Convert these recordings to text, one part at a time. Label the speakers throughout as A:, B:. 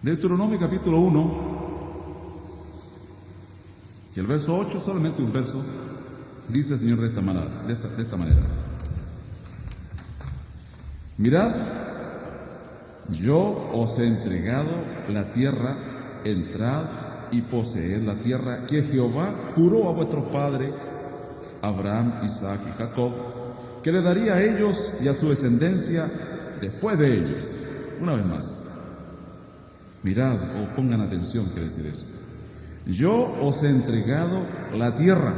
A: Deuteronomio capítulo 1, y el verso 8, solamente un verso, dice el Señor de esta manera. Mirad, yo os he entregado la tierra, entrad y poseed la tierra que Jehová juró a vuestros padres, Abraham, Isaac y Jacob, que le daría a ellos y a su descendencia después de ellos. Una vez más, mirad o pongan atención, quiere decir eso. Yo os he entregado la tierra.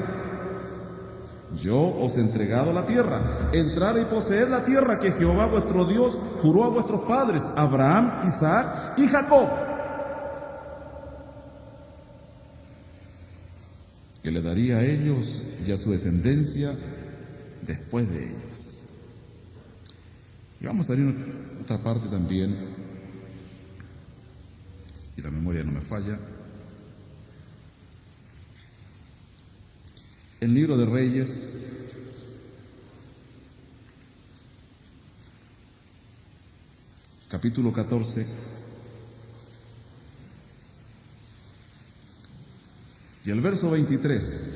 A: Yo os he entregado la tierra. Entrar y poseer la tierra que Jehová vuestro Dios juró a vuestros padres, Abraham, Isaac y Jacob, que le daría a ellos y a su descendencia después de ellos. Y vamos a ver otra parte también, si la memoria no me falla. El libro de Reyes, capítulo 14, y el verso 23.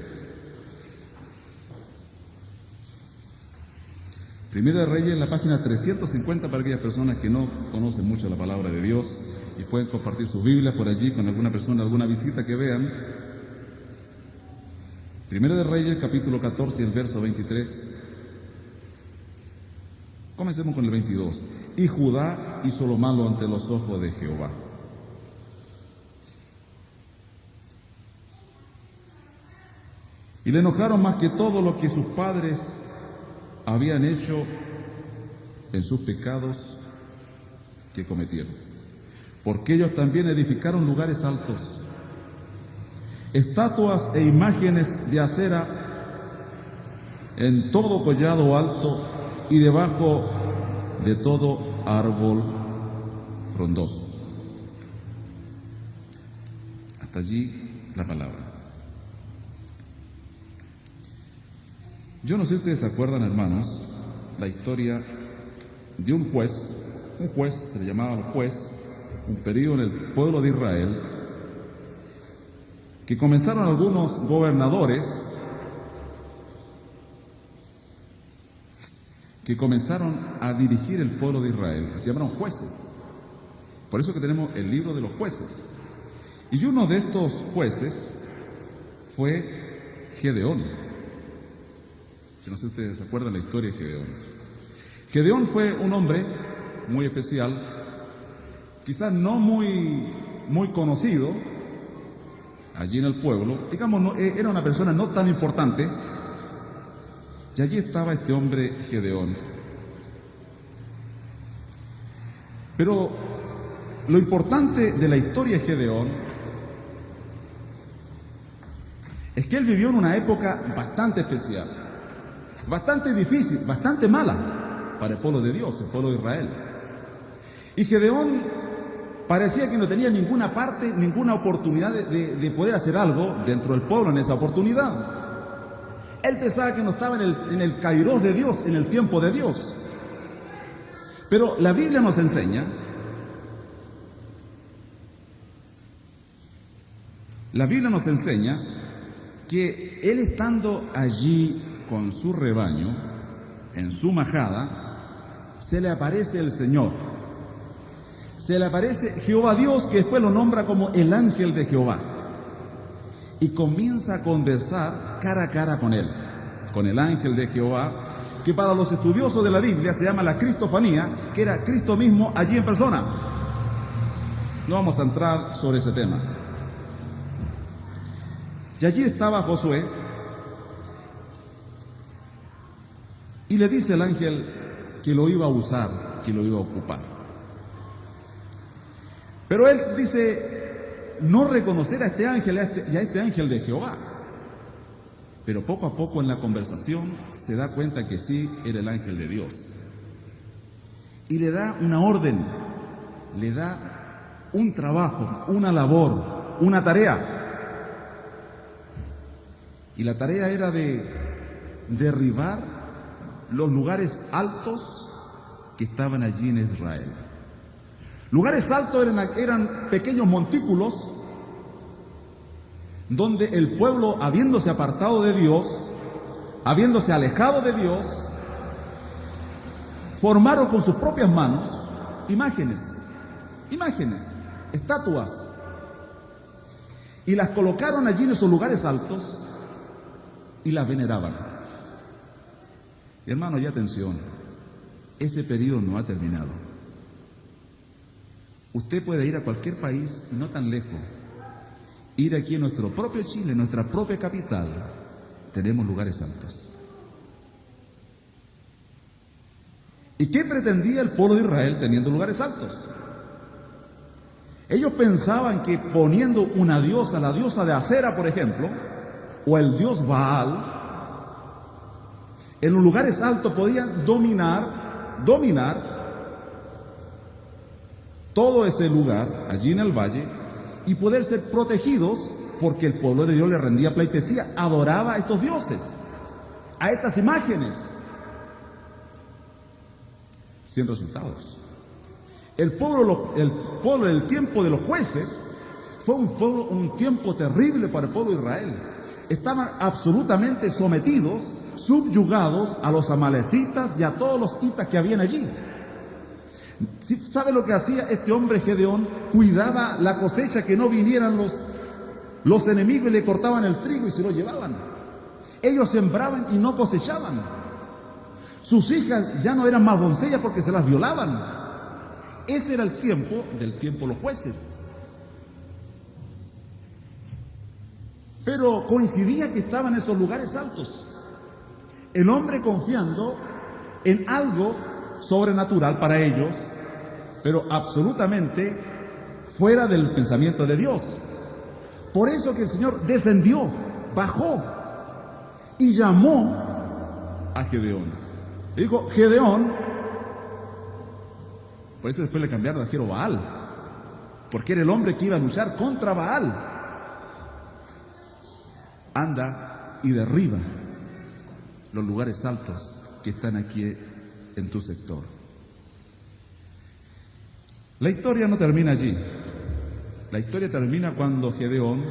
A: Primera de Reyes, en la página 350, para aquellas personas que no conocen mucho la palabra de Dios y pueden compartir sus Biblias por allí con alguna persona, alguna visita que vean. Primera de Reyes, capítulo 14, el verso 23. Comencemos con el 22. Y Judá hizo lo malo ante los ojos de Jehová. Y le enojaron más que todo lo que sus padres habían hecho en sus pecados que cometieron. Porque ellos también edificaron lugares altos, estatuas e imágenes de acera en todo collado alto y debajo de todo árbol frondoso. Hasta allí la palabra. Yo no sé si ustedes se acuerdan, hermanos, la historia de un juez se le llamaba el juez, un periodo en el pueblo de Israel, que comenzaron algunos gobernadores que comenzaron a dirigir el pueblo de Israel, se llamaron jueces. Por eso que tenemos el libro de los jueces. Y uno de estos jueces fue Gedeón. Yo no sé si ustedes se acuerdan la historia de Gedeón. Gedeón fue un hombre muy especial, quizás no muy conocido allí en el pueblo, digamos, era una persona no tan importante, y allí estaba este hombre Gedeón. Pero lo importante de la historia de Gedeón es que él vivió en una época bastante especial, bastante difícil, bastante mala para el pueblo de Dios, el pueblo de Israel. Y Gedeón parecía que no tenía ninguna parte, ninguna oportunidad de poder hacer algo dentro del pueblo en esa oportunidad. Él pensaba que no estaba en el kairos de Dios, en el tiempo de Dios. Pero la Biblia nos enseña, que él, estando allí con su rebaño, en su majada, se le aparece el Señor. Se le aparece Jehová Dios, que después lo nombra como el ángel de Jehová, y comienza a conversar cara a cara con él, con el ángel de Jehová, que para los estudiosos de la Biblia se llama la Cristofanía, que era Cristo mismo allí en persona. No vamos a entrar sobre ese tema. Y allí estaba Josué, y le dice el ángel que lo iba a usar, que lo iba a ocupar. Pero él dice no reconocer a este ángel y a este ángel de Jehová. Pero poco a poco en la conversación se da cuenta que sí era el ángel de Dios. Y le da una orden, le da un trabajo, una labor, una tarea. Y la tarea era de derribar los lugares altos que estaban allí en Israel. Lugares altos eran pequeños montículos donde el pueblo, habiéndose apartado de Dios, habiéndose alejado de Dios, formaron con sus propias manos imágenes, estatuas, y las colocaron allí en esos lugares altos y las veneraban. Y hermanos, ya atención, ese periodo no ha terminado. Usted puede ir a cualquier país, no tan lejos, ir aquí en nuestro propio Chile, en nuestra propia capital, tenemos lugares altos. ¿Y qué pretendía el pueblo de Israel teniendo lugares altos? Ellos pensaban que poniendo una diosa, la diosa de Acera, por ejemplo, o el dios Baal, en los lugares altos podían dominar todo ese lugar, allí en el valle, y poder ser protegidos, porque el pueblo de Dios le rendía pleitesía, adoraba a estos dioses, a estas imágenes, sin resultados. El pueblo del tiempo de los jueces fue un tiempo terrible para el pueblo de Israel. Estaban absolutamente sometidos, subyugados a los amalecitas y a todos los hitas que habían allí. ¿Sabe lo que hacía este hombre Gedeón? Cuidaba la cosecha, que no vinieran los enemigos y le cortaban el trigo y se lo llevaban. Ellos sembraban y no cosechaban. Sus hijas ya no eran más doncellas porque se las violaban. Ese era el tiempo de los jueces. Pero coincidía que estaban en esos lugares altos. El hombre confiando en algo sobrenatural para ellos, pero absolutamente fuera del pensamiento de Dios. Por eso que el Señor descendió, bajó y llamó a Gedeón. Le dijo: Gedeón, por eso después le cambiaron a Jerobaal, porque era el hombre que iba a luchar contra Baal. Anda y derriba los lugares altos que están aquí en tu sector. La historia no termina allí. La historia termina cuando Gedeón,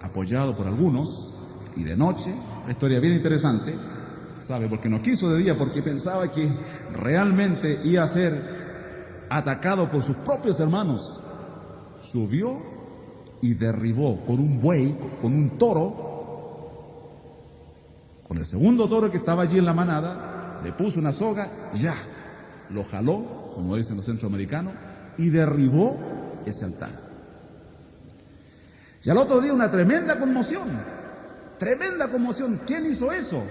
A: apoyado por algunos, y de noche, la historia bien interesante, ¿sabe? Porque no quiso de día, porque pensaba que realmente iba a ser atacado por sus propios hermanos. Subió y derribó con un buey, con un toro, con el segundo toro que estaba allí en la manada, le puso una soga, ya, lo jaló, como dicen los centroamericanos, y derribó ese altar. Y al otro día una tremenda conmoción. ¿Quién hizo eso?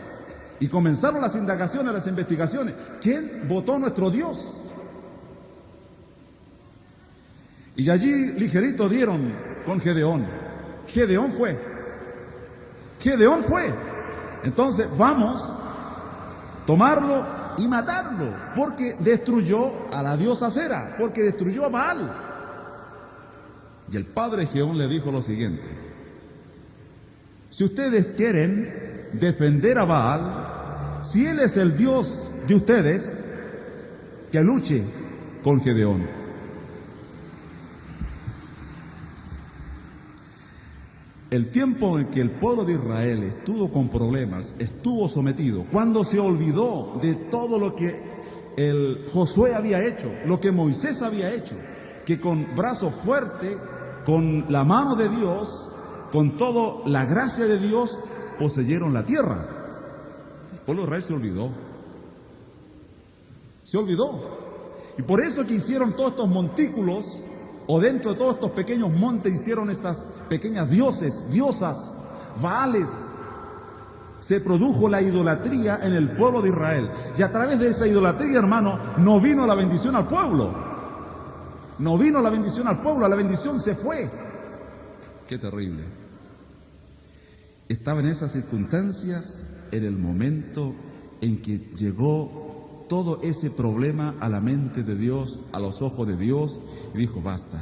A: Y comenzaron las indagaciones, las investigaciones. ¿Quién votó a nuestro Dios? Y allí ligerito dieron con Gedeón. Gedeón fue. Entonces vamos a tomarlo y matarlo, porque destruyó a la diosa Acera, porque destruyó a Baal. Y el padre Gedeón le dijo lo siguiente: si ustedes quieren defender a Baal, si él es el Dios de ustedes, que luche con Gedeón. El tiempo en que el pueblo de Israel estuvo con problemas, estuvo sometido, cuando se olvidó de todo lo que el Josué había hecho, lo que Moisés había hecho, que con brazo fuerte, con la mano de Dios, con toda la gracia de Dios, poseyeron la tierra. El pueblo de Israel se olvidó. Y por eso que hicieron todos estos montículos, o dentro de todos estos pequeños montes hicieron estas pequeñas diosas, Baales. Se produjo la idolatría en el pueblo de Israel. Y a través de esa idolatría, hermano, no vino la bendición al pueblo. La bendición se fue. Qué terrible. Estaba en esas circunstancias en el momento en que llegó todo ese problema a la mente de Dios, a los ojos de Dios, y dijo: basta.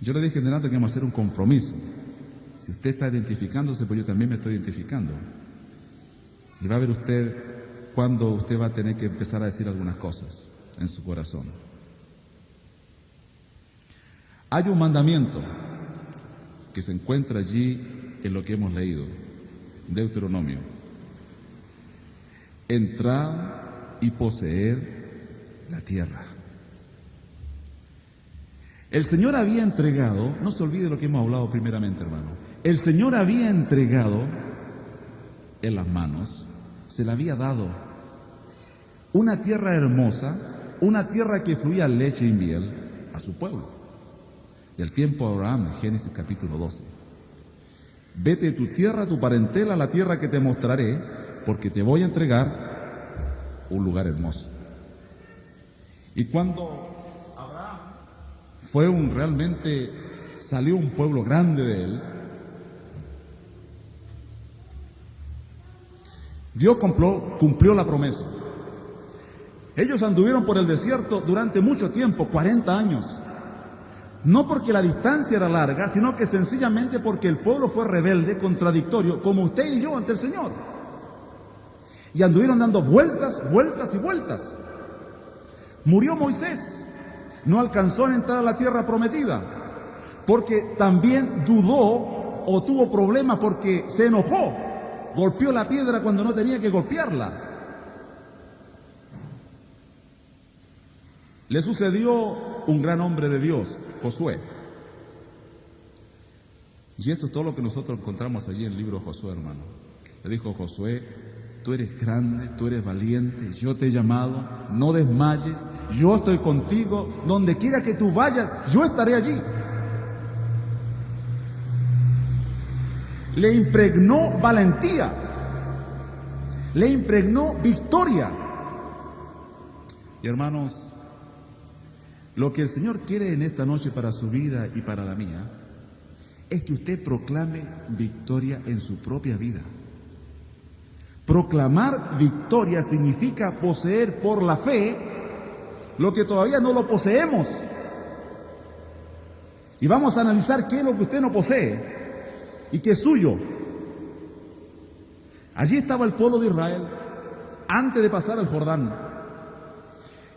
A: Yo le dije en delante que vamos a hacer un compromiso. Si usted está identificándose, pues yo también me estoy identificando. Y va a ver usted cuando usted va a tener que empezar a decir algunas cosas en su corazón. Hay un mandamiento que se encuentra allí en lo que hemos leído, Deuteronomio. Entrad y poseed la tierra. El Señor había entregado, no se olvide lo que hemos hablado primeramente, hermano. El Señor había entregado en las manos, se le había dado una tierra hermosa, una tierra que fluía leche y miel a su pueblo. Del tiempo de Abraham, Génesis capítulo 12. Vete de tu tierra, tu parentela, a la tierra que te mostraré, porque te voy a entregar un lugar hermoso. Y cuando Abraham realmente salió un pueblo grande de él, Dios cumplió la promesa. Ellos anduvieron por el desierto durante mucho tiempo, 40 años. No porque la distancia era larga, sino que sencillamente porque el pueblo fue rebelde, contradictorio, como usted y yo ante el Señor. Y anduvieron dando vueltas, vueltas y vueltas. Murió Moisés, no alcanzó a entrar a la tierra prometida, porque también dudó o tuvo problemas porque se enojó, golpeó la piedra cuando no tenía que golpearla. Le sucedió un gran hombre de Dios, Josué. Y esto es todo lo que nosotros encontramos allí en el libro de Josué, hermano. Le dijo Josué: tú eres grande, tú eres valiente, yo te he llamado, no desmayes, yo estoy contigo, donde quiera que tú vayas, yo estaré allí. Le impregnó valentía, le impregnó victoria. Y hermanos, lo que el Señor quiere en esta noche para su vida y para la mía es que usted proclame victoria en su propia vida. Proclamar victoria significa poseer por la fe lo que todavía no lo poseemos. Y vamos a analizar qué es lo que usted no posee y qué es suyo. Allí estaba el pueblo de Israel antes de pasar el Jordán.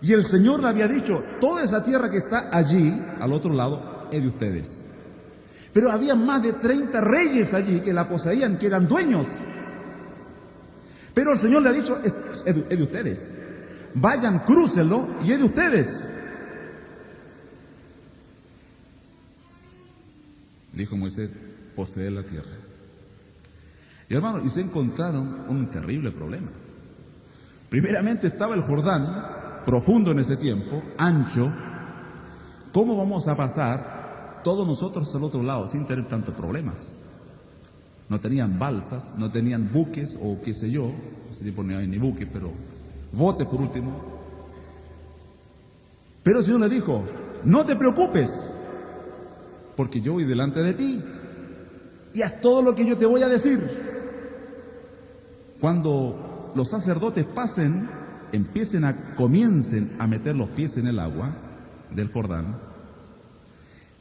A: Y el Señor le había dicho: toda esa tierra que está allí, al otro lado, es de ustedes. Pero había más de 30 reyes allí que la poseían, que eran dueños. Pero el Señor le ha dicho: es de ustedes. Vayan, crúcenlo y es de ustedes. Dijo Moisés: poseer la tierra. Y hermano, y se encontraron un terrible problema. Primeramente estaba el Jordán, profundo en ese tiempo, ancho. ¿Cómo vamos a pasar todos nosotros al otro lado sin tener tantos problemas? No tenían balsas, no tenían buques o qué sé yo, ese tiempo no hay ni buques, pero botes por último. Pero el Señor le dijo: no te preocupes, porque yo voy delante de ti y haz todo lo que yo te voy a decir. Cuando los sacerdotes comiencen a meter los pies en el agua del Jordán,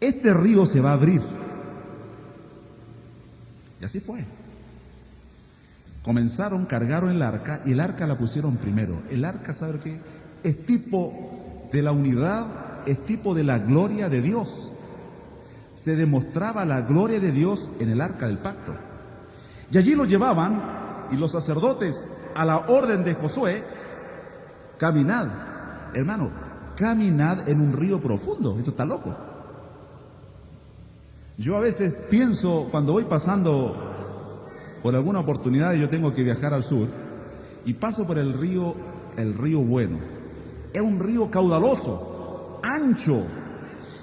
A: este río se va a abrir. Y así fue. Cargaron el arca, y el arca la pusieron primero. El arca, ¿sabe qué? Es tipo de la unidad, es tipo de la gloria de Dios. Se demostraba la gloria de Dios en el arca del pacto. Y allí lo llevaban, y los sacerdotes, a la orden de Josué: caminad, hermano, caminad en un río profundo. Esto está loco. Yo a veces pienso, cuando voy pasando por alguna oportunidad, yo tengo que viajar al sur, y paso por el río Bueno. Es un río caudaloso, ancho,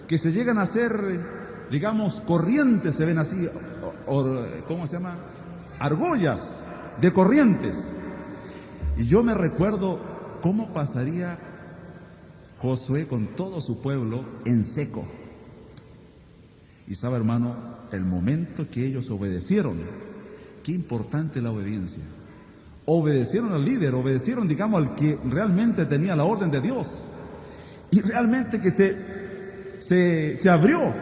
A: que se llegan a hacer, digamos, corrientes, se ven así, ¿cómo se llama? Argollas de corrientes. Y yo me recuerdo cómo pasaría Josué con todo su pueblo en seco. Y sabe, hermano, el momento que ellos obedecieron, qué importante la obediencia. Obedecieron al líder, obedecieron, digamos, al que realmente tenía la orden de Dios. Y realmente que se abrió.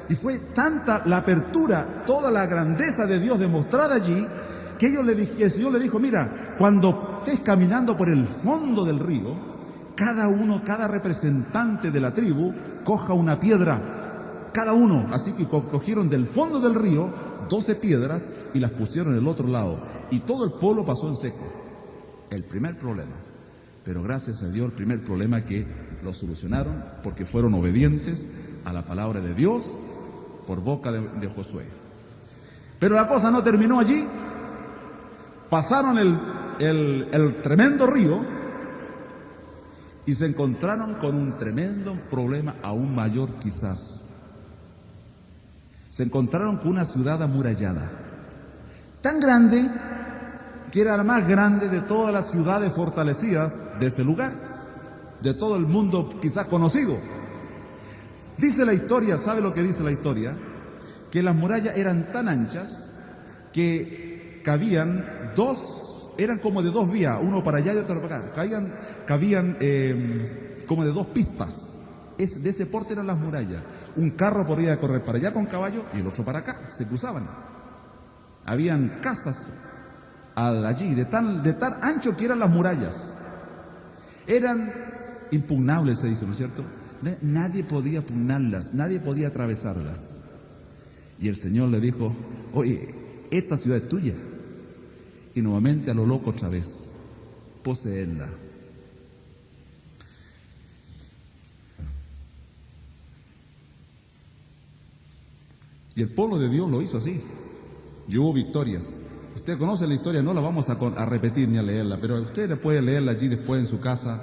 A: Y fue tanta la apertura, toda la grandeza de Dios demostrada allí, que el Señor le dijo: mira, cuando estés caminando por el fondo del río, cada representante de la tribu, coja una piedra, cada uno. Así que cogieron del fondo del río 12 piedras y las pusieron en el otro lado. Y todo el pueblo pasó en seco. El primer problema. Pero gracias a Dios, el primer problema que lo solucionaron porque fueron obedientes a la palabra de Dios por boca de Josué. Pero la cosa no terminó allí. Pasaron el tremendo río y se encontraron con un tremendo problema aún mayor quizás. Se encontraron con una ciudad amurallada, tan grande que era la más grande de todas las ciudades fortalecidas de ese lugar, de todo el mundo quizás conocido. Dice la historia, ¿sabe lo que dice la historia? Que las murallas eran tan anchas que cabían eran como de 2 vías, uno para allá y otro para acá, cabían como de 2 pistas. De ese porte eran las murallas. Un carro podía correr para allá con caballo y el otro para acá, se cruzaban. Habían casas allí, de tan ancho que eran las murallas. Eran impugnables, se dice, ¿no es cierto? Nadie podía pugnarlas, nadie podía atravesarlas. Y el Señor le dijo: oye, esta ciudad es tuya. Y nuevamente a lo loco otra vez, poseedla. Y el pueblo de Dios lo hizo así. Y hubo victorias. Usted conoce la historia, no la vamos a repetir ni a leerla, pero usted puede leerla allí después en su casa,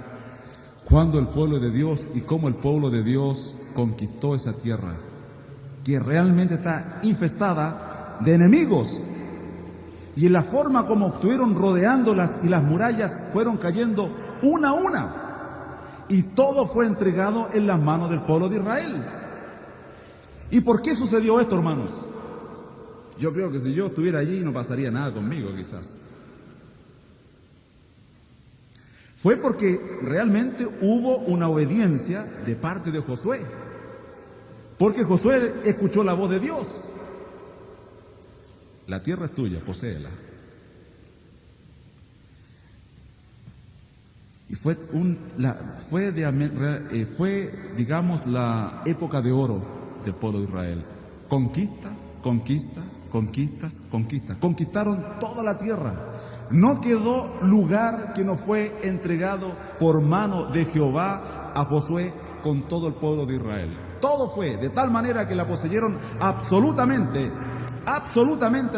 A: cuando el pueblo de Dios y cómo el pueblo de Dios conquistó esa tierra, que realmente está infestada de enemigos. Y en la forma como estuvieron rodeándolas y las murallas fueron cayendo una a una. Y todo fue entregado en las manos del pueblo de Israel. ¿Y por qué sucedió esto, hermanos? Yo creo que si yo estuviera allí no pasaría nada conmigo, quizás. Fue porque realmente hubo una obediencia de parte de Josué. Porque Josué escuchó la voz de Dios. La tierra es tuya, poséela. Y fue, digamos, la época de oro del pueblo de Israel. Conquista, conquista, conquistas, conquistas. Conquistaron toda la tierra. No quedó lugar que no fue entregado por mano de Jehová a Josué con todo el pueblo de Israel. Todo fue de tal manera que la poseyeron absolutamente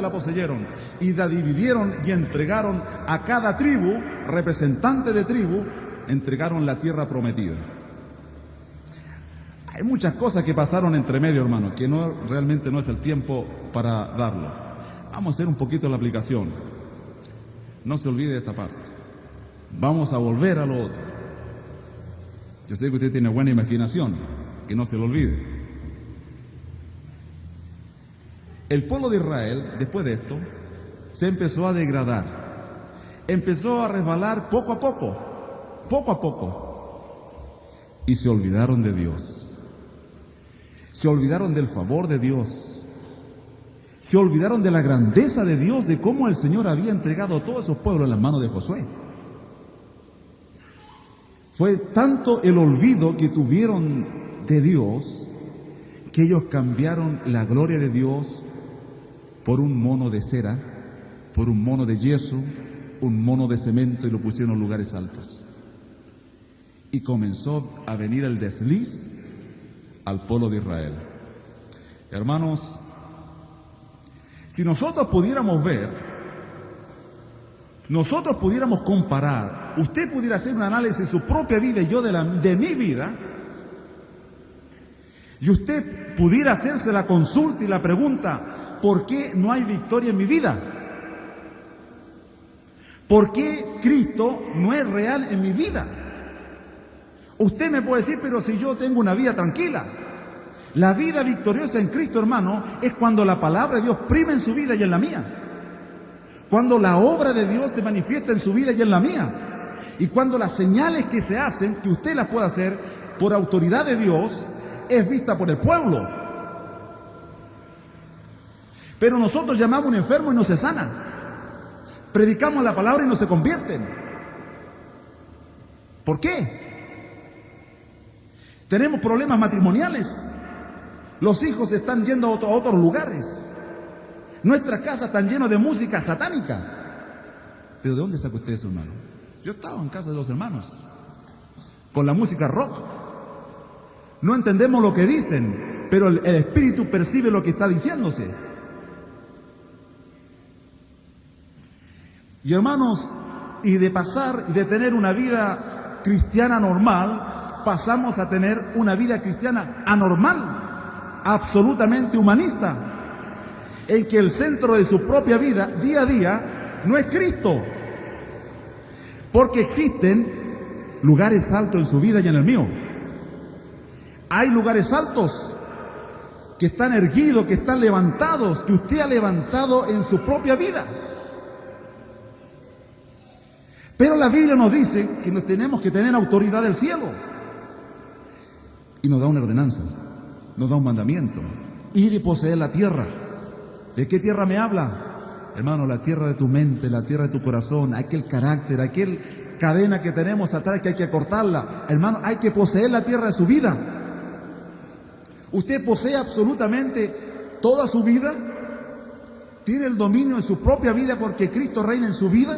A: la poseyeron y la dividieron y entregaron a cada tribu, representante de tribu, entregaron la tierra prometida. Hay muchas cosas que pasaron entre medio, hermanos, que realmente no es el tiempo para darlo. Vamos a hacer un poquito la aplicación. No se olvide de esta parte. Vamos a volver a lo otro. Yo sé que usted tiene buena imaginación, que no se lo olvide. El pueblo de Israel, después de esto, se empezó a degradar, empezó a resbalar poco a poco, y se olvidaron de Dios, se olvidaron del favor de Dios, se olvidaron de la grandeza de Dios, de cómo el Señor había entregado a todos esos pueblos en las manos de Josué. Fue tanto el olvido que tuvieron de Dios, que ellos cambiaron la gloria de Dios por un mono de cera, por un mono de yeso, un mono de cemento, y lo pusieron en lugares altos. Y comenzó a venir el desliz al pueblo de Israel. Hermanos, si nosotros pudiéramos ver, nosotros pudiéramos comparar, usted pudiera hacer un análisis de su propia vida y yo de mi vida, y usted pudiera hacerse la consulta y la pregunta: ¿por qué no hay victoria en mi vida? ¿Por qué Cristo no es real en mi vida? Usted me puede decir: pero si yo tengo una vida tranquila. La vida victoriosa en Cristo, hermano, es cuando la palabra de Dios prima en su vida y en la mía. Cuando la obra de Dios se manifiesta en su vida y en la mía. Y cuando las señales que se hacen, que usted las puede hacer por autoridad de Dios, es vista por el pueblo. Pero nosotros llamamos a un enfermo y no se sana. Predicamos la palabra y no se convierten.
B: ¿Por qué? Tenemos problemas matrimoniales. Los hijos están yendo a otros lugares. Nuestras casas están llenas de música satánica. ¿Pero de dónde sacó usted eso, hermano? Yo estaba en casa de los hermanos con la música rock. No entendemos lo que dicen, pero el espíritu percibe lo que está diciéndose. Y hermanos, y de pasar y de tener una vida cristiana normal, pasamos a tener una vida cristiana anormal, absolutamente humanista, en que el centro de su propia vida, día a día, no es Cristo. Porque existen lugares altos en su vida y en el mío. Hay lugares altos que están erguidos, que están levantados, que usted ha levantado en su propia vida. Pero la Biblia nos dice que nos tenemos que tener autoridad del cielo. Y nos da una ordenanza, nos da un mandamiento. Ir y poseer la tierra. ¿De qué tierra me habla? Hermano, la tierra de tu mente, la tierra de tu corazón, aquel carácter, aquel cadena que tenemos atrás que hay que cortarla. Hermano, hay que poseer la tierra de su vida. Usted posee absolutamente toda su vida. Tiene el dominio de su propia vida porque Cristo reina en su vida.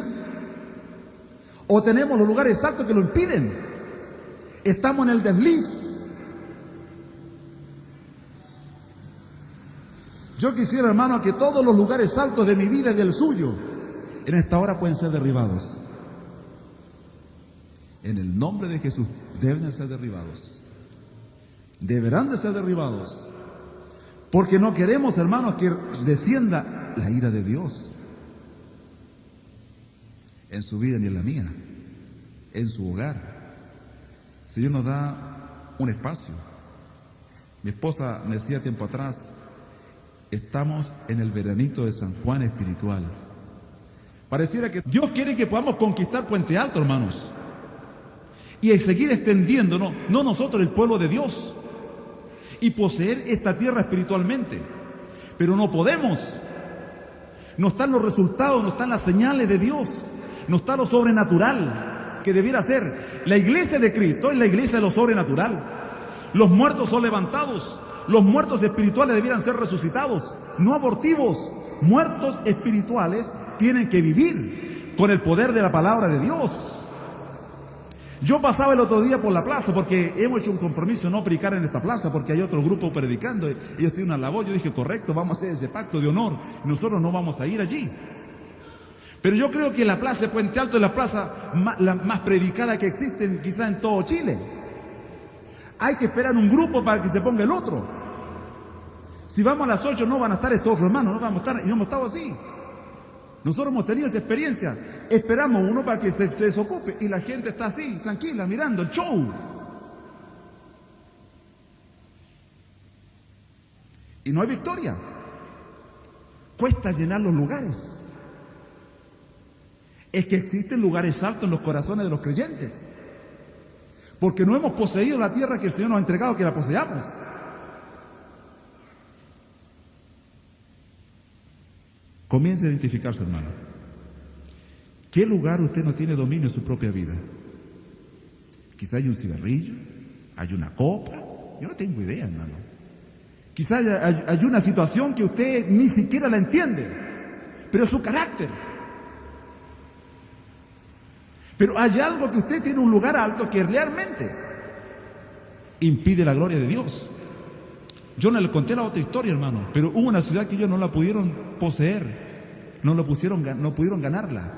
B: O tenemos los lugares altos que lo impiden. Estamos en el desliz. Yo quisiera, hermano, que todos los lugares altos de mi vida y del suyo en esta hora pueden ser derribados. En el nombre de Jesús deben ser derribados. Deberán de ser derribados. Porque no queremos, hermanos, que descienda la ira de Dios en su vida ni en la mía, en su hogar. El Señor nos da un espacio. Mi esposa me decía tiempo atrás, estamos en el veranito de San Juan espiritual. Pareciera que Dios quiere que podamos conquistar Puente Alto, hermanos, y seguir extendiéndonos, no nosotros, el pueblo de Dios, y poseer esta tierra espiritualmente. Pero no podemos. No están los resultados, no están las señales de Dios, no está lo sobrenatural que debiera ser. La iglesia de Cristo es la iglesia de lo sobrenatural. Los muertos son levantados. Los muertos espirituales debieran ser resucitados, no abortivos. Muertos espirituales tienen que vivir con el poder de la palabra de Dios. Yo pasaba el otro día por la plaza porque hemos hecho un compromiso no predicar en esta plaza porque hay otro grupo predicando. Ellos tienen una labor. Yo dije, correcto, vamos a hacer ese pacto de honor. Nosotros no vamos a ir allí. Pero yo creo que la plaza de Puente Alto es la plaza la más predicada que existe quizá en todo Chile. Hay que esperar un grupo para que se ponga el otro. Si vamos a las 8 no van a estar estos otros hermanos, no vamos a estar, y no hemos estado así. Nosotros hemos tenido esa experiencia. Esperamos uno para que se desocupe y la gente está así, tranquila, mirando el show. Y no hay victoria. Cuesta llenar los lugares. Es que existen lugares altos en los corazones de los creyentes. Porque no hemos poseído la tierra que el Señor nos ha entregado, que la poseamos. Comience a identificarse, hermano. ¿Qué lugar usted no tiene dominio en su propia vida? Quizá hay un cigarrillo, hay una copa, yo no tengo idea, hermano. Quizá hay una situación que usted ni siquiera la entiende, pero es su carácter. Pero hay algo que usted tiene un lugar alto que realmente impide la gloria de Dios. Yo no le conté la otra historia, hermano, pero hubo una ciudad que ellos no la pudieron poseer, no pudieron ganarla.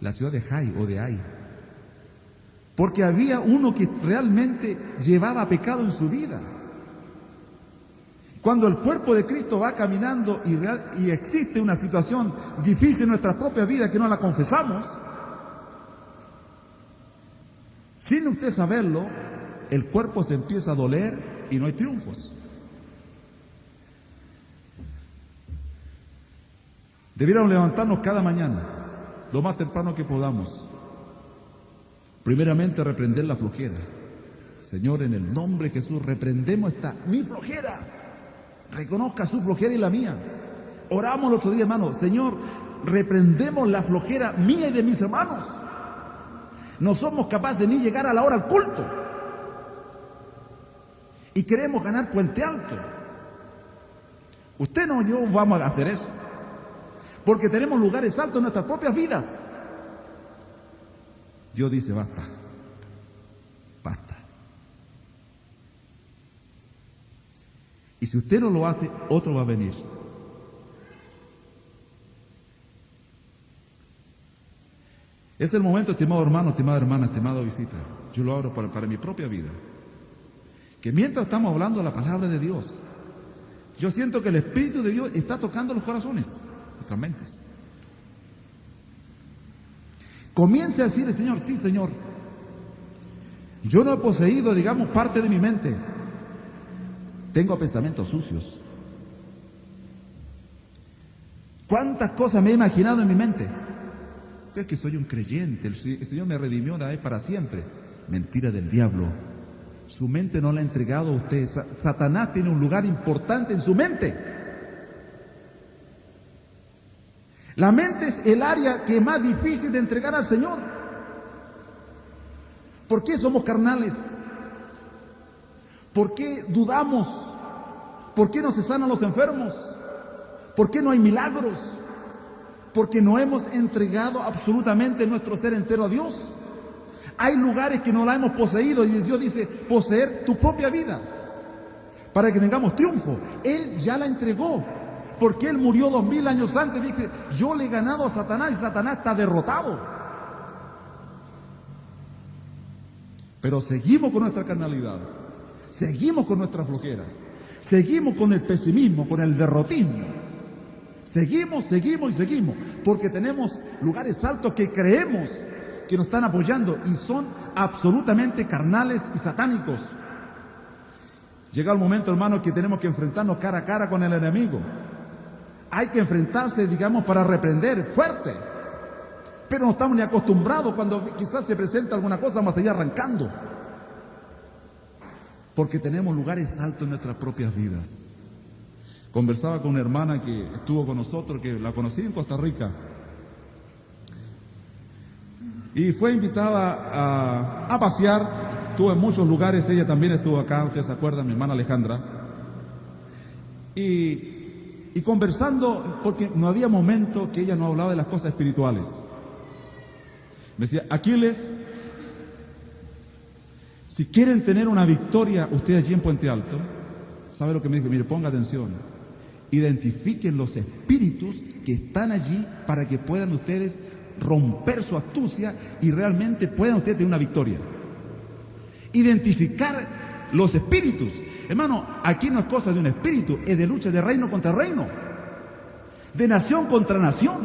B: La ciudad de Jai o de Ai. Porque había uno que realmente llevaba pecado en su vida. Cuando el cuerpo de Cristo va caminando y existe una situación difícil en nuestra propia vida que no la confesamos, sin usted saberlo, el cuerpo se empieza a doler y no hay triunfos. Debiéramos levantarnos cada mañana, lo más temprano que podamos. Primeramente, reprender la flojera. Señor, en el nombre de Jesús, reprendemos mi flojera. Reconozca su flojera y la mía. Oramos el otro día, hermano. Señor, reprendemos la flojera mía y de mis hermanos. No somos capaces ni llegar a la hora al culto. Y queremos ganar Puente Alto. Usted no, yo vamos a hacer eso. Porque tenemos lugares altos en nuestras propias vidas. Dios dice, basta. Basta. Y si usted no lo hace, otro va a venir. Es el momento, estimado hermano, estimada hermana, estimada visita. Yo lo abro para mi propia vida. Que mientras estamos hablando de la palabra de Dios, yo siento que el Espíritu de Dios está tocando los corazones, nuestras mentes. Comience a decirle, Señor, sí, Señor. Yo no he poseído, digamos, parte de mi mente. Tengo pensamientos sucios. ¿Cuántas cosas me he imaginado en mi mente? Es que soy un creyente, el Señor me redimió una vez para siempre. Mentira del diablo. Su mente no la ha entregado a usted. Satanás tiene un lugar importante en su mente. La mente es el área que es más difícil de entregar al Señor. ¿Por qué somos carnales? ¿Por qué dudamos? ¿Por qué no se sanan los enfermos? ¿Por qué no hay milagros? Porque no hemos entregado absolutamente nuestro ser entero a Dios. Hay lugares que no la hemos poseído y Dios dice, poseer tu propia vida para que tengamos triunfo. Él ya la entregó, porque Él murió 2000 años antes. Dice, yo le he ganado a Satanás y Satanás está derrotado. Pero seguimos con nuestra carnalidad, seguimos con nuestras flojeras, seguimos con el pesimismo, con el derrotismo. Seguimos, porque tenemos lugares altos que creemos que nos están apoyando y son absolutamente carnales y satánicos. Llega el momento, hermanos, que tenemos que enfrentarnos cara a cara con el enemigo. Hay que enfrentarse, digamos, para reprender fuerte. Pero no estamos ni acostumbrados cuando quizás se presenta alguna cosa, vamos a seguir arrancando. Porque tenemos lugares altos en nuestras propias vidas. Conversaba con una hermana que estuvo con nosotros, que la conocí en Costa Rica. Y fue invitada a pasear. Estuvo en muchos lugares, ella también estuvo acá, ustedes se acuerdan, mi hermana Alejandra. Y conversando, porque no había momento que ella no hablaba de las cosas espirituales. Me decía, Aquiles, si quieren tener una victoria ustedes allí en Puente Alto, ¿sabe lo que me dijo? Mire, ponga atención. Identifiquen los espíritus que están allí para que puedan ustedes romper su astucia y realmente puedan ustedes tener una victoria. Identificar los espíritus. Hermano, aquí no es cosa de un espíritu, es de lucha de reino contra reino, de nación contra nación.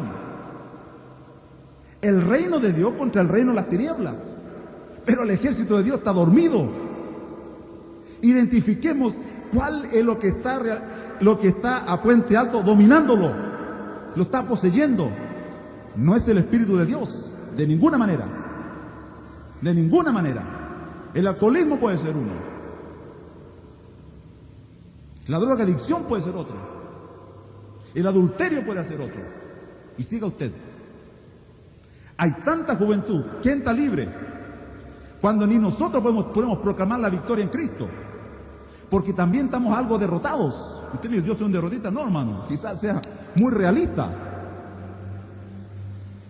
B: El reino de Dios contra el reino de las tinieblas. Pero el ejército de Dios está dormido. Identifiquemos cuál es lo que está a Puente Alto dominándolo, lo está poseyendo. No es el Espíritu de Dios, de ninguna manera. De ninguna manera. El alcoholismo puede ser uno. La drogadicción puede ser otro. El adulterio puede ser otro. Y siga usted. Hay tanta juventud que está libre cuando ni nosotros podemos proclamar la victoria en Cristo. Porque también estamos algo derrotados. Usted dice, yo soy un derrotista. No, hermano, quizás sea muy realista.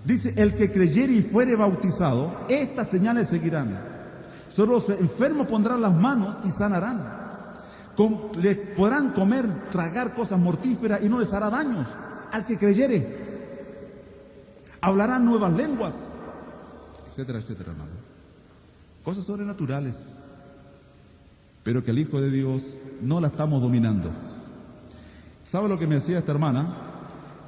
B: Dice, el que creyere y fuere bautizado, estas señales seguirán. Solo los enfermos pondrán las manos y sanarán. Les podrán comer, tragar cosas mortíferas y no les hará daños. Al que creyere, hablarán nuevas lenguas, etcétera, etcétera, hermano. Cosas sobrenaturales. Pero que el Hijo de Dios no la estamos dominando. ¿Sabe lo que me decía esta hermana?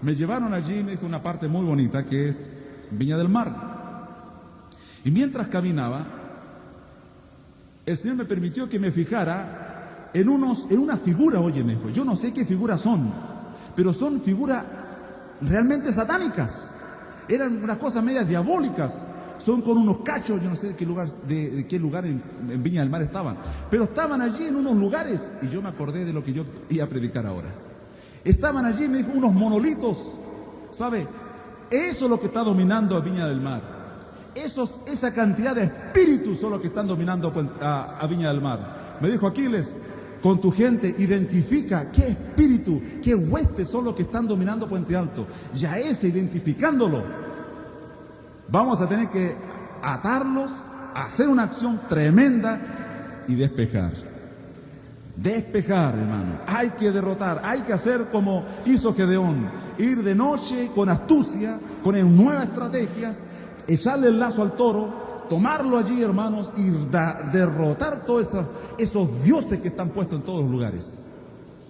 B: Me llevaron allí, me dijo una parte muy bonita que es Viña del Mar. Y mientras caminaba, el Señor me permitió que me fijara en una figura, oye, me dijo, yo no sé qué figuras son, pero son figuras realmente satánicas. Eran unas cosas medias diabólicas. Son con unos cachos, yo no sé de qué lugar en Viña del Mar estaban, pero estaban allí en unos lugares, y yo me acordé de lo que yo iba a predicar ahora. Estaban allí, me dijo, unos monolitos, ¿sabe? Eso es lo que está dominando a Viña del Mar. Esa cantidad de espíritus son los que están dominando a Viña del Mar. Me dijo Aquiles, con tu gente identifica qué espíritu, qué huestes son los que están dominando Puente Alto. Ya identificándolo, vamos a tener que atarlos, hacer una acción tremenda y despejar. Despejar, hermano. Hay que derrotar, hay que hacer como hizo Gedeón, ir de noche con astucia, con nuevas estrategias, echarle el lazo al toro, tomarlo allí, hermanos, y derrotar todos esos dioses que están puestos en todos los lugares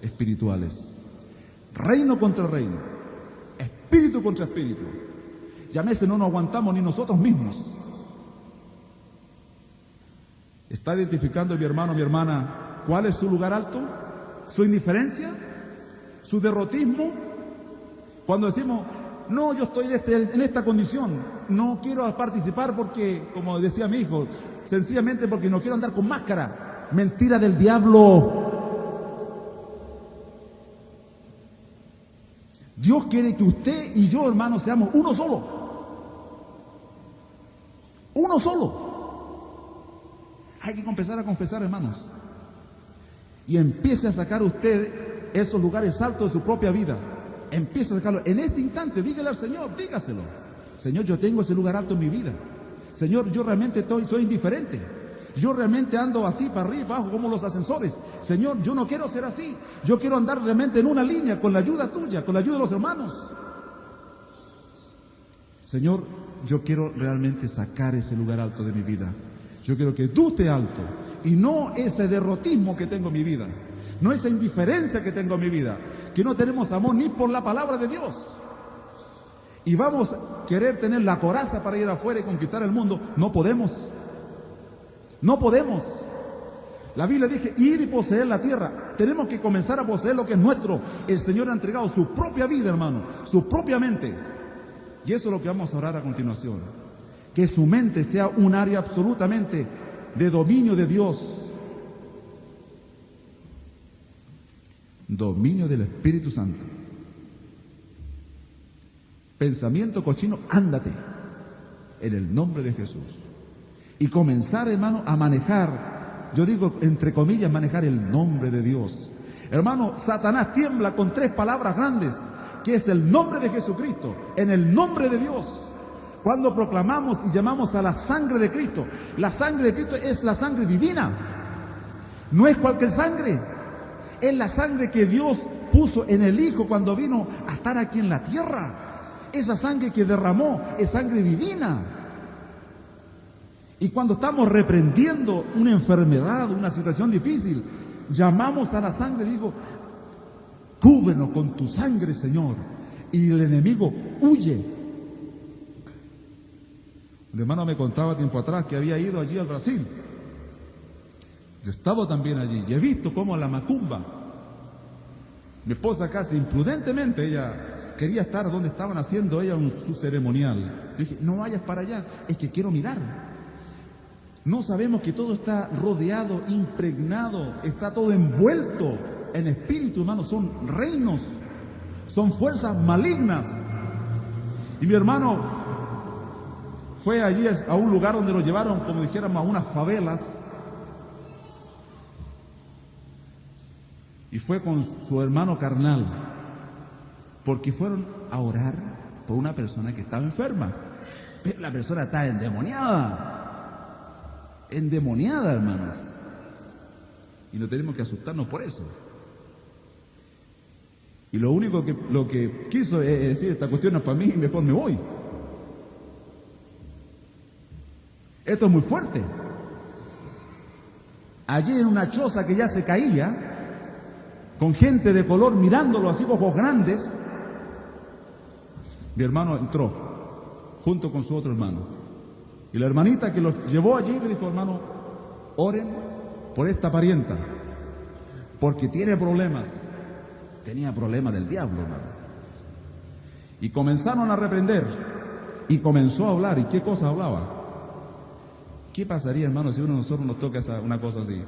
B: espirituales. Reino contra reino, espíritu contra espíritu. Ya a veces no nos aguantamos ni nosotros mismos. ¿Está identificando mi hermano, mi hermana, cuál es su lugar alto? ¿Su indiferencia? ¿Su derrotismo? Cuando decimos, no, yo estoy en esta condición, no quiero participar porque, como decía mi hijo, sencillamente porque no quiero andar con máscara. Mentira del diablo. Dios quiere que usted y yo, hermanos, seamos uno solo. Uno solo. Hay que empezar a confesar, hermanos. Y empiece a sacar usted esos lugares altos de su propia vida. Empiece a sacarlo. En este instante, dígale al Señor, dígaselo. Señor, yo tengo ese lugar alto en mi vida. Señor, yo realmente soy indiferente. Yo realmente ando así, para arriba y para abajo, como los ascensores. Señor, yo no quiero ser así. Yo quiero andar realmente en una línea, con la ayuda tuya, con la ayuda de los hermanos. Señor, yo quiero realmente sacar ese lugar alto de mi vida. Yo quiero que tú estés alto y no ese derrotismo que tengo en mi vida, no esa indiferencia que tengo en mi vida, que no tenemos amor ni por la palabra de Dios. Y vamos a querer tener la coraza para ir afuera y conquistar el mundo. No podemos. No podemos. La Biblia dice, ir y poseer la tierra. Tenemos que comenzar a poseer lo que es nuestro. El Señor ha entregado su propia vida, hermano, su propia mente. Y eso es lo que vamos a orar a continuación. Que su mente sea un área absolutamente de dominio de Dios. Dominio del Espíritu Santo. Pensamiento cochino, ándate. En el nombre de Jesús. Y comenzar, hermano, a manejar, yo digo entre comillas, manejar el nombre de Dios. Hermano, Satanás tiembla con 3 palabras grandes, que es el nombre de Jesucristo, en el nombre de Dios. Cuando proclamamos y llamamos a la sangre de Cristo, la sangre de Cristo es la sangre divina, no es cualquier sangre, es la sangre que Dios puso en el Hijo cuando vino a estar aquí en la tierra. Esa sangre que derramó es sangre divina. Y cuando estamos reprendiendo una enfermedad, una situación difícil, llamamos a la sangre, digo, cúbrenos con tu sangre, Señor, y el enemigo huye. El hermano me contaba tiempo atrás que había ido allí al Brasil. Yo estaba también allí y he visto cómo la macumba, mi esposa casi imprudentemente, ella quería estar donde estaban haciendo ella su ceremonial. Yo dije, no vayas para allá, es que quiero mirar. No sabemos que todo está rodeado, impregnado, está todo envuelto en espíritu, hermano. Son reinos, son fuerzas malignas. Y mi hermano fue allí a un lugar donde lo llevaron, como dijéramos, a unas favelas. Y fue con su hermano carnal, porque fueron a orar por una persona que estaba enferma. Pero la persona está endemoniada. Endemoniada, hermanos. Y no tenemos que asustarnos por eso. Y lo único que quiso es decir, esta cuestión no es para mí, mejor me voy. Esto es muy fuerte. Allí en una choza que ya se caía, con gente de color mirándolo así, ojos grandes, mi hermano entró junto con su otro hermano. Y la hermanita que los llevó allí le dijo, hermano, oren por esta parienta, porque tiene problemas. Tenía problemas del diablo, hermano. Y comenzaron a reprender, y comenzó a hablar. ¿Y qué cosa hablaba? ¿Qué pasaría, hermano, si uno de nosotros nos toca una cosa así?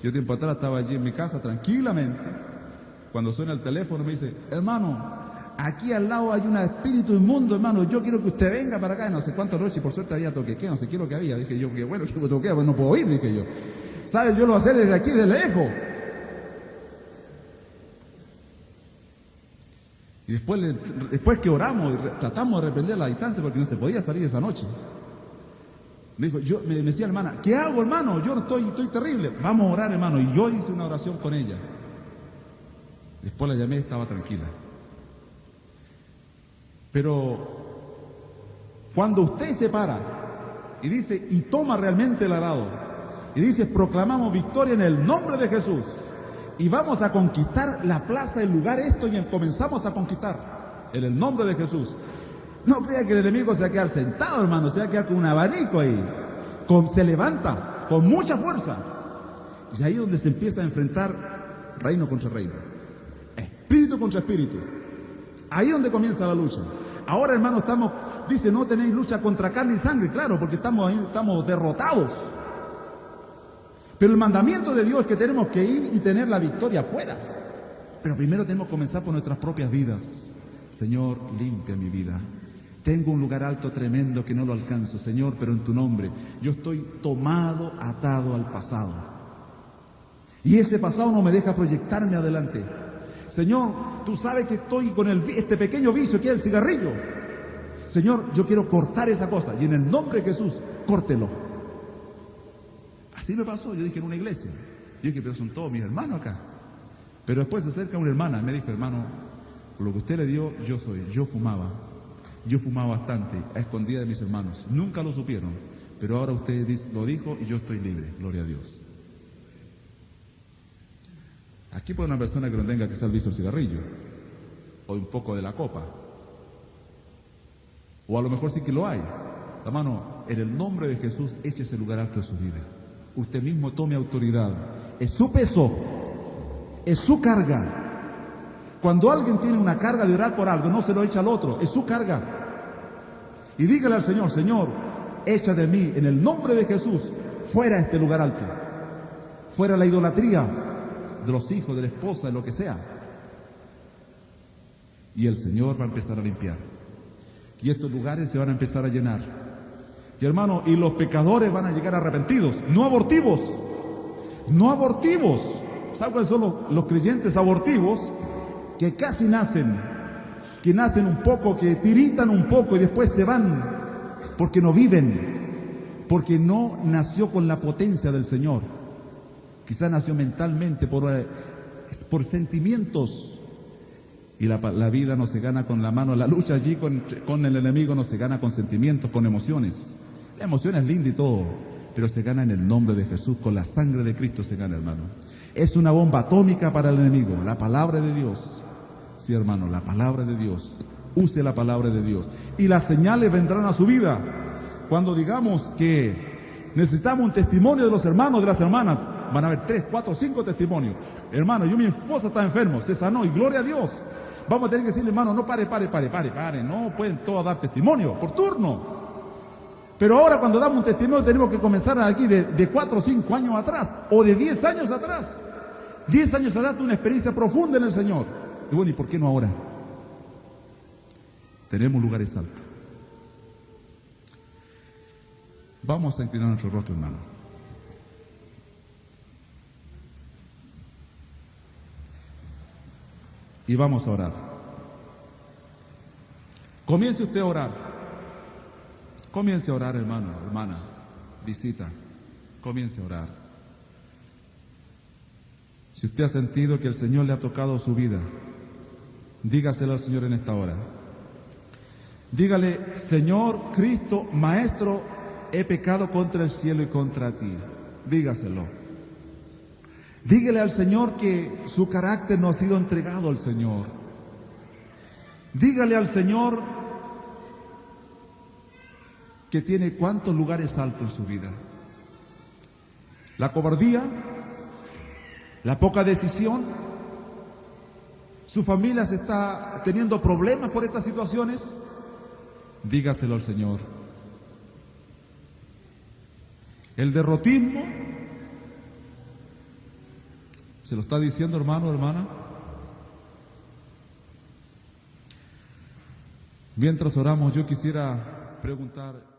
B: Yo tiempo atrás estaba allí en mi casa tranquilamente, cuando suena el teléfono me dice, hermano, aquí al lado hay un espíritu inmundo, hermano, yo quiero que usted venga para acá, no sé cuántas noches, por suerte había toquequeo, no sé qué es lo que había, dije yo, que bueno, que toquea, pues no puedo ir, dije yo, ¿sabes? Yo lo hacé desde aquí, de lejos. Y después que oramos, tratamos de reprender la distancia porque no se podía salir esa noche. Me dijo, me decía la hermana, ¿qué hago, hermano? Yo estoy terrible. Vamos a orar, hermano. Y yo hice una oración con ella. Después la llamé, estaba tranquila. Pero cuando usted se para y dice, y toma realmente el arado, y dice, proclamamos victoria en el nombre de Jesús, y vamos a conquistar la plaza, el lugar esto, y comenzamos a conquistar en el nombre de Jesús. No crea que el enemigo se va a quedar sentado, hermano, se va a quedar con un abanico ahí. Se levanta con mucha fuerza. Y ahí es donde se empieza a enfrentar reino contra reino, espíritu contra espíritu. Ahí es donde comienza la lucha. Ahora, hermano, dice, no tenéis lucha contra carne y sangre, claro, porque estamos derrotados. Pero el mandamiento de Dios es que tenemos que ir y tener la victoria afuera. Pero primero tenemos que comenzar por nuestras propias vidas. Señor, limpia mi vida. Tengo un lugar alto tremendo que no lo alcanzo, Señor, pero en tu nombre. Yo estoy tomado, atado al pasado. Y ese pasado no me deja proyectarme adelante. Señor, tú sabes que estoy con este pequeño vicio que es el cigarrillo. Señor, yo quiero cortar esa cosa. Y en el nombre de Jesús, córtelo. Así me pasó, yo dije en una iglesia. Yo dije, pero son todos mis hermanos acá. Pero después se acerca una hermana y me dijo, hermano, lo que usted le dio, yo fumaba. Yo fumaba bastante, a escondida de mis hermanos. Nunca lo supieron, pero ahora usted lo dijo y yo estoy libre, gloria a Dios. Aquí puede una persona que no tenga quizás visto el cigarrillo, o un poco de la copa, o a lo mejor sí que lo hay. Hermano, en el nombre de Jesús, eche ese lugar alto de su vida. Usted mismo tome autoridad. Es su peso, es su carga. Cuando alguien tiene una carga de orar por algo, no se lo echa al otro, es su carga. Y dígale al Señor, Señor, echa de mí, en el nombre de Jesús, fuera este lugar alto, fuera la idolatría de los hijos, de la esposa, de lo que sea. Y el Señor va a empezar a limpiar. Y estos lugares se van a empezar a llenar. Y hermano, y los pecadores van a llegar arrepentidos, no abortivos, no abortivos. ¿Saben cuáles son los creyentes abortivos? Que casi nacen, que nacen un poco, que tiritan un poco y después se van, porque no viven, porque no nació con la potencia del Señor. Quizás nació mentalmente por sentimientos. Y la vida no se gana con la mano, la lucha allí con el enemigo no se gana con sentimientos, con emociones. La emoción es linda y todo, pero se gana en el nombre de Jesús, con la sangre de Cristo se gana, hermano. Es una bomba atómica para el enemigo, la palabra de Dios. Sí, hermano, la palabra de Dios. Use la palabra de Dios. Y las señales vendrán a su vida. Cuando digamos que necesitamos un testimonio de los hermanos, de las hermanas, van a haber 3, 4, 5 testimonios. Hermano, mi esposa está enfermo, se sanó y gloria a Dios. Vamos a tener que decirle, hermano, no pare. No pueden todos dar testimonio por turno. Pero ahora cuando damos un testimonio tenemos que comenzar aquí de 4 o 5 años atrás, o de 10 años atrás. 10 años atrás tuve una experiencia profunda en el Señor. Y bueno, ¿y por qué no ahora? Tenemos lugares altos. Vamos a inclinar nuestro rostro, hermano. Y vamos a orar. Comience usted a orar. Comience a orar, hermano, hermana. Visita. Comience a orar. Si usted ha sentido que el Señor le ha tocado su vida, dígaselo al Señor en esta hora. Dígale, Señor Cristo, Maestro, he pecado contra el cielo y contra ti. Dígaselo. Dígale al Señor que su carácter no ha sido entregado al Señor. Dígale al Señor que tiene cuántos lugares altos en su vida. La cobardía, la poca decisión, su familia se está teniendo problemas por estas situaciones. Dígaselo al Señor. El derrotismo, ¿se lo está diciendo, hermano, hermana?
A: Mientras oramos, yo quisiera preguntar...